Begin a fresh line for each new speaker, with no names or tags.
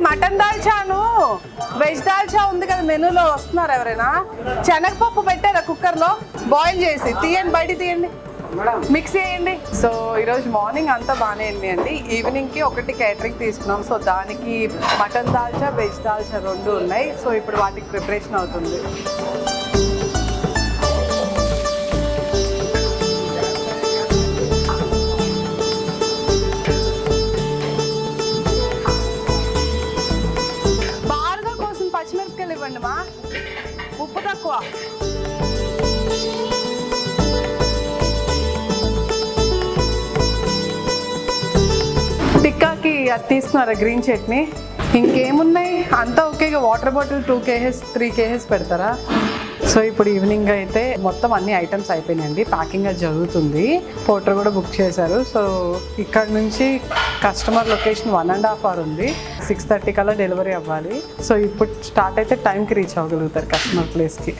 Mutton దాల్చాను, veg dalcha ఉంది కదా మెనూలో, వస్తున్నారు ఎవరైనా? శనగపప్పు పెట్టారా కుక్కర్లో బాయిల్ చేసి? తీయండి, బయట తీయండి, మిక్స్ చేయండి. సో ఈరోజు మార్నింగ్ అంతా బాగానే అయింది అండి. ఈవినింగ్కి ఒకటి క్యాటరింగ్ తీసుకున్నాం. సో దానికి మటన్ దాల్చా, వెజ్ దాల్చా రెండు ఉన్నాయి. సో ఇప్పుడు వాటికి ప్రిపరేషన్ అవుతుంది. బాగా కోసం పచ్చిమిరపకాయలు ఇవ్వండి మా, ఉప్పు తక్కువ. టిక్కాకి అది తీసుకున్నారా గ్రీన్ చట్నీ? ఇంకేమున్నాయి అంతా ఓకేగా. వాటర్ బాటిల్ 2 kgs 3 kgs పెడతారా? సో ఇప్పుడు ఈవినింగ్ అయితే మొత్తం అన్ని ఐటమ్స్ అయిపోయినాయండి. ప్యాకింగ్ అది జరుగుతుంది. పోర్టర్ కూడా బుక్ చేశారు. సో ఇక్కడ నుంచి కస్టమర్ లొకేషన్ 1.5 hour ఉంది. 6:30 కల్లా డెలివరీ అవ్వాలి. సో ఇప్పుడు స్టార్ట్ అయితే టైంకి రీచ్ అవ్వగలుగుతారు కస్టమర్ ప్లేస్కి.